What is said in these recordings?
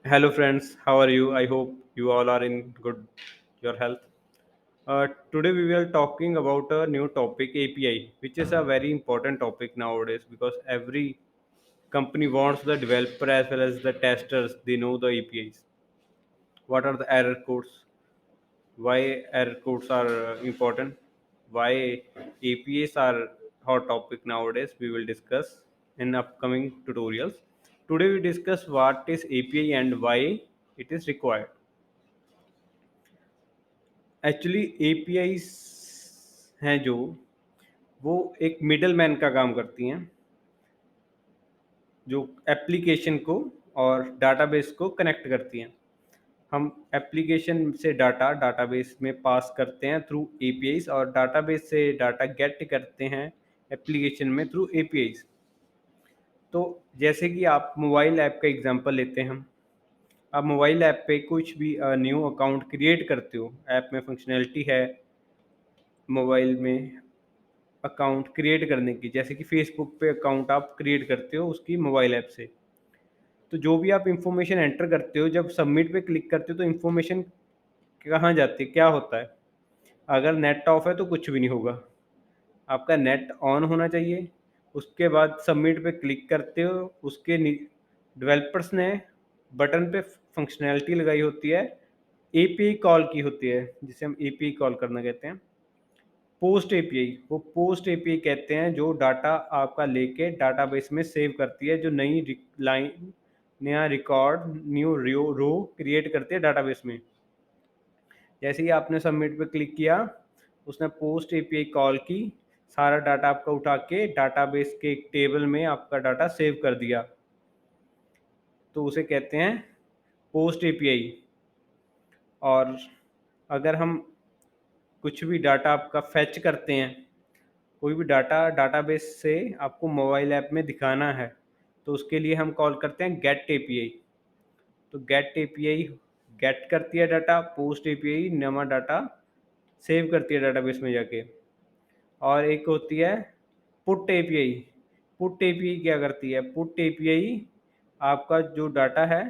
Hello friends, how are you? I hope you all are in good your health. Today we will talking about a new topic API, which is a very important topic nowadays because every company wants the developer as well as the testers they know the APIs. What are the error codes? Why error codes are important? Why APIs are hot topic nowadays? We will discuss in upcoming tutorials. Today we discuss what is API and why it is required. Actually APIs हैं जो वो एक middle man का काम करती हैं जो application को और डाटाबेस को कनेक्ट करती हैं। हम एप्लीकेशन से डाटा डाटाबेस में पास करते हैं थ्रू एपीआईज और डाटाबेस से डाटा गेट करते हैं एप्लीकेशन में थ्रू एपीआईज। तो जैसे कि आप मोबाइल ऐप का एग्जांपल लेते हैं हम। आप मोबाइल ऐप पे कुछ भी न्यू अकाउंट क्रिएट करते हो, ऐप में फंक्शनैलिटी है मोबाइल में अकाउंट क्रिएट करने की, जैसे कि फेसबुक पे अकाउंट आप क्रिएट करते हो उसकी मोबाइल ऐप से। तो जो भी आप इंफॉर्मेशन एंटर करते हो जब सबमिट पे क्लिक करते हो तो इंफॉर्मेशन कहाँ जाती है, क्या होता है? अगर नेट ऑफ है तो कुछ भी नहीं होगा, आपका नेट ऑन होना चाहिए। उसके बाद सबमिट पे क्लिक करते हो, उसके डेवलपर्स ने बटन पे फंक्शनैलिटी लगाई होती है, एपीआई कॉल की होती है जिसे हम एपीआई कॉल करना कहते हैं। पोस्ट एपीआई, वो पोस्ट एपीआई कहते हैं जो डाटा आपका लेके डाटाबेस में सेव करती है, जो नई लाइन, नया रिकॉर्ड, न्यू रो क्रिएट करती है डाटाबेस में। जैसे ही आपने सबमिट पे क्लिक किया, उसने पोस्ट एपीआई कॉल की, सारा डाटा आपका उठा के डाटाबेस के एक टेबल में आपका डाटा सेव कर दिया, तो उसे कहते हैं पोस्ट एपीआई। और अगर हम कुछ भी डाटा आपका फेच करते हैं, कोई भी डाटा डाटाबेस से आपको मोबाइल ऐप में दिखाना है, तो उसके लिए हम कॉल करते हैं गेट एपीआई। तो गेट एपीआई गेट करती है डाटा, पोस्ट एपीआई नवा डाटा सेव करती है डाटाबेस में जाके। और एक होती है पुट एपीआई। पुट एपीआई क्या करती है? पुट एपीआई आपका जो डाटा है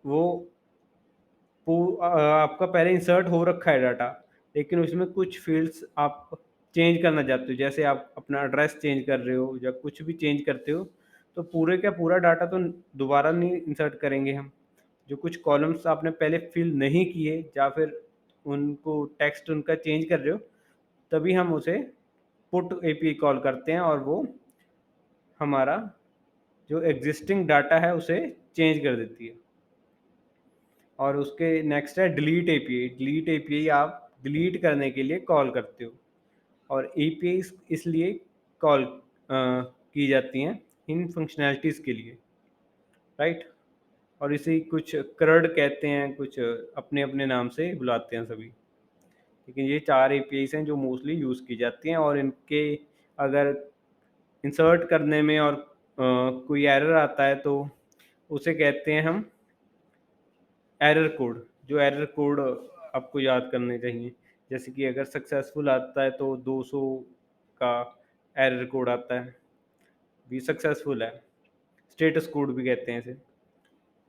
वो आपका पहले इंसर्ट हो रखा है डाटा, लेकिन उसमें कुछ फील्ड्स आप चेंज करना चाहते हो, जैसे आप अपना एड्रेस चेंज कर रहे हो या कुछ भी चेंज करते हो, तो पूरे का पूरा डाटा तो दोबारा नहीं इंसर्ट करेंगे हम। जो कुछ कॉलम्स आपने पहले फिल नहीं किए या फिर उनको टेक्स्ट उनका चेंज कर रहे हो, तभी हम उसे पुट एपीआई कॉल करते हैं और वो हमारा जो एग्जिस्टिंग डाटा है उसे चेंज कर देती है। और उसके नेक्स्ट है डिलीट एपीआई। डिलीट एपीआई आप डिलीट करने के लिए कॉल करते हो, और एपीआई इसलिए कॉल की जाती हैं इन फंक्शनैलिटीज़ के लिए, राइट। और इसे कुछ क्रड कहते हैं, कुछ अपने अपने नाम से बुलाते हैं सभी, लेकिन ये चार एपीआईज हैं जो मोस्टली यूज़ की जाती हैं। और इनके अगर इंसर्ट करने में और कोई एरर आता है तो उसे कहते हैं हम एरर कोड। जो एरर कोड आपको याद करने चाहिए, जैसे कि अगर सक्सेसफुल आता है तो 200 का एरर कोड आता है, भी सक्सेसफुल है। स्टेटस कोड भी कहते हैं इसे।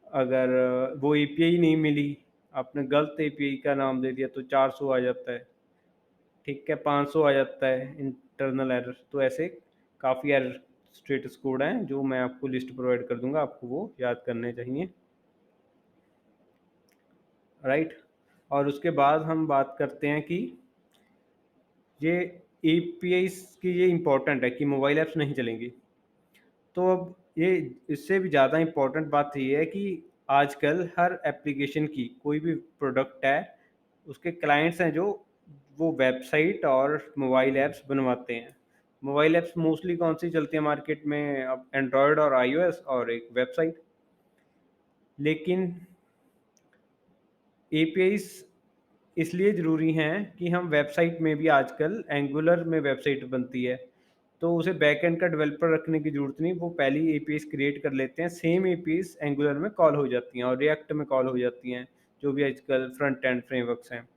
अगर वो एपीआई नहीं मिली, आपने गलत एपीआई का नाम दे दिया, तो 400 आ जाता है, ठीक है, 500 आ जाता है इंटरनल एरर। तो ऐसे काफ़ी एरर स्टेटस कोड हैं जो मैं आपको लिस्ट प्रोवाइड कर दूंगा, आपको वो याद करने चाहिए, राइट। और उसके बाद हम बात करते हैं कि ये एपीआई की ये इम्पोर्टेंट है कि मोबाइल ऐप्स नहीं चलेंगी। तो अब ये इससे भी ज़्यादा इम्पोर्टेंट बात ये है कि आजकल हर एप्लीकेशन की, कोई भी प्रोडक्ट है, उसके क्लाइंट्स हैं जो वो वेबसाइट और मोबाइल ऐप्स बनवाते हैं। मोबाइल ऐप्स मोस्टली कौन सी चलती है मार्केट में? अब एंड्रॉयड और आईओएस और एक वेबसाइट। लेकिन एपीआईज इसलिए ज़रूरी हैं कि हम वेबसाइट में भी, आजकल एंगुलर में वेबसाइट बनती है, तो उसे बैकएंड का डेवलपर रखने की ज़रूरत नहीं, वो पहले ही एपीआईज क्रिएट कर लेते हैं। सेम एपीआईज एंगुलर में कॉल हो जाती हैं और रिएक्ट में कॉल हो जाती हैं, जो भी आजकल फ्रंट एंड फ्रेमवर्क्स हैं।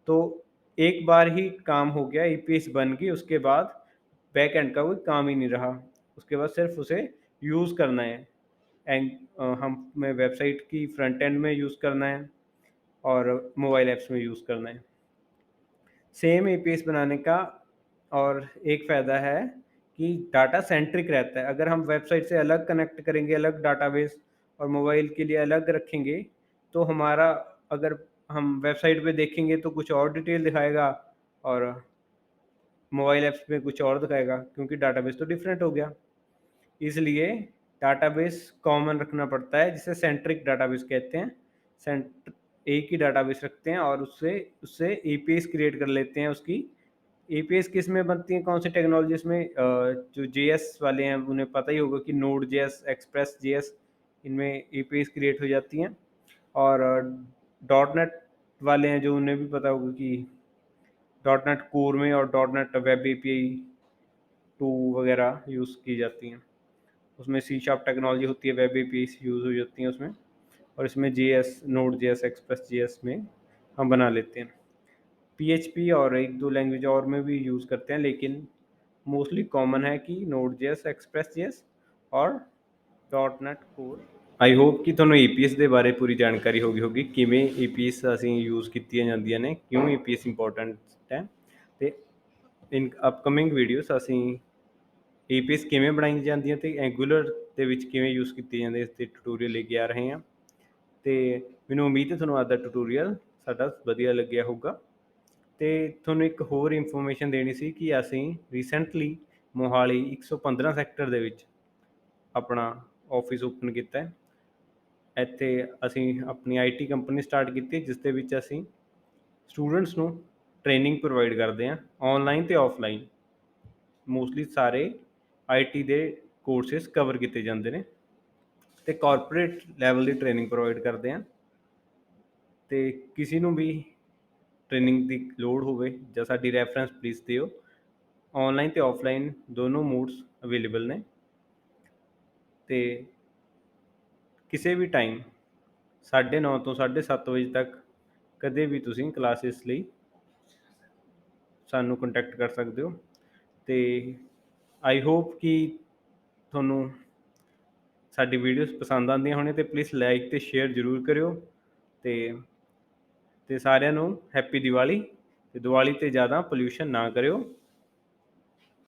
तो एक बार ही काम हो गया, एपीआईज बन गई, उसके बाद बैकएंड का कोई काम ही नहीं रहा। उसके बाद सिर्फ उसे यूज़ करना है। हमें वेबसाइट की फ्रंट एंड में यूज़ करना है और मोबाइल ऐप्स में यूज़ करना है। सेम एपीएस बनाने का और एक फ़ायदा है कि डाटा सेंट्रिक रहता है। अगर हम वेबसाइट से अलग कनेक्ट करेंगे, अलग डाटाबेस और मोबाइल के लिए अलग रखेंगे, तो हमारा अगर हम वेबसाइट पे देखेंगे तो कुछ और डिटेल दिखाएगा और मोबाइल ऐप्स में कुछ और दिखाएगा, क्योंकि डाटाबेस तो डिफरेंट हो गया। इसलिए डाटाबेस कॉमन रखना पड़ता है, जिसे सेंट्रिक डाटाबेस कहते हैं। सेंट एक ही डाटाबेस रखते हैं और उससे उससे एपीआईज़ क्रिएट कर लेते हैं उसकी। एपीआईज़ किस में बनती हैं, कौन सी टेक्नोलॉजीज़ में? जो जेएस वाले हैं उन्हें पता ही होगा कि नोड जेएस, एक्सप्रेस जेएस, इनमें एपीआईज़ क्रिएट हो जाती हैं। और डॉट नेट वाले हैं जो उन्हें भी पता होगा कि डॉट नेट कोर में और डॉट नेट वेब एपीआई 2 वगैरह यूज़ की जाती हैं। उसमें सी शार्प टेक्नोलॉजी होती है, वेब एपीआईज़ यूज़ हो जाती हैं उसमें, और इसमें JS, node JS, express JS में हम बना लेते हैं। पीएचपी और 1-2 लैंग्वेज और में भी यूज़ करते हैं, लेकिन मोस्टली कॉमन है कि नोड जेएस, एक्सप्रेस जेएस और dot net core. I hope कि ਤੁਹਾਨੂੰ ਏਪੀਐਸ ਦੇ ਬਾਰੇ ਪੂਰੀ ਜਾਣਕਾਰੀ ਹੋ ਗਈ ਹੋਗੀ, ਕਿਵੇਂ ਏਪੀਐਸ ਅਸੀਂ ਯੂਜ਼ ਕੀਤੀਆਂ ਜਾਂਦੀਆਂ ਨੇ, ਕਿਉਂ ਏਪੀਐਸ ਇੰਪੋਰਟੈਂਟ ਹੈ। ਤੇ ਇਨ ਅਪਕਮਿੰਗ ਵੀਡੀਓਜ਼ ਅਸੀਂ ਏਪੀਐਸ ਕਿਵੇਂ ਬਣਾਈ ਜਾਂਦੀਆਂ ਤੇ ਐਂਗੂਲਰ ਦੇ ਵਿੱਚ ਕਿਵੇਂ ਯੂਜ਼ ਕੀਤੀ ਜਾਂਦੀ, ਇਸ ਤੇ ਟਿਊਟੋਰੀਅਲ ਲੈ ਕੇ ਆ ਰਹੇ ਹਾਂ। ਤੇ ਮੈਨੂੰ ਉਮੀਦ ਹੈ ਤੁਹਾਨੂੰ ਅੱਜ ਦਾ ਟਿਊਟੋਰੀਅਲ ਸਾਡਾ ਵਧੀਆ ਲੱਗਿਆ ਹੋਊਗਾ। ਤੇ ਤੁਹਾਨੂੰ ਇੱਕ ਹੋਰ ਇਨਫੋਰਮੇਸ਼ਨ ਦੇਣੀ ਸੀ ਕਿ ਅਸੀਂ ਰੀਸੈਂਟਲੀ ਮੋਹਾਲੀ 115 ਸੈਕਟਰ ਦੇ ਵਿੱਚ ਆਪਣਾ ਆਫਿਸ ਓਪਨ ਕੀਤਾ ਹੈ। ਇੱਥੇ ਅਸੀਂ ਆਪਣੀ ਆਈਟੀ ਕੰਪਨੀ ਸਟਾਰਟ ਕੀਤੀ, ਜਿਸ ਦੇ ਵਿੱਚ ਅਸੀਂ ਸਟੂਡੈਂਟਸ ਨੂੰ ਟ੍ਰੇਨਿੰਗ ਪ੍ਰੋਵਾਈਡ ਕਰਦੇ ਹਾਂ, ਆਨਲਾਈਨ ਤੇ ਆਫਲਾਈਨ। ਮੋਸਟਲੀ ਸਾਰੇ ਆਈਟੀ ਦੇ ਕੋਰਸਿਸ ਕਵਰ ਕੀਤੇ ਜਾਂਦੇ ਨੇ ਤੇ ਕਾਰਪੋਰੇਟ ਲੈਵਲ ਦੀ ਟ੍ਰੇਨਿੰਗ ਪ੍ਰੋਵਾਈਡ ਕਰਦੇ ਹਾਂ। ਤੇ ਕਿਸੇ ਨੂੰ ਵੀ ਟ੍ਰੇਨਿੰਗ ਦੀ ਲੋੜ ਹੋਵੇ ਜਾਂ ਸਾਡੀ ਰੈਫਰੈਂਸ ਪਲੀਜ਼ ਦਿਓ। ਆਨਲਾਈਨ ਤੇ ਆਫਲਾਈਨ ਦੋਨੋਂ ਮੋਡਸ ਅਵੇਲੇਬਲ ਨੇ ਤੇ ਕਿਸੇ ਵੀ ਟਾਈਮ 9:30 ਤੋਂ 7:30 ਵਜੇ ਤੱਕ ਕਦੇ ਵੀ ਤੁਸੀਂ ਕਲਾਸਿਸ ਲਈ ਸਾਨੂੰ ਕੰਟੈਕਟ ਕਰ ਸਕਦੇ ਹੋ। ਤੇ ਆਈ ਹੋਪ ਕਿ ਤੁਹਾਨੂੰ ਸਾਡੀ ਵੀਡੀਓਜ਼ ਪਸੰਦ ਆਉਂਦੀਆਂ ਹੋਣੀਆਂ, ਤੇ ਪਲੀਜ਼ ਲਾਈਕ ਤੇ ਸ਼ੇਅਰ ਜ਼ਰੂਰ ਕਰਿਓ। ਤੇ ਸਾਰਿਆਂ ਨੂੰ ਹੈਪੀ ਦੀਵਾਲੀ। ਤੇ ਦੀਵਾਲੀ 'ਤੇ ਜ਼ਿਆਦਾ ਪੋਲਿਊਸ਼ਨ ਨਾ ਕਰਿਓ।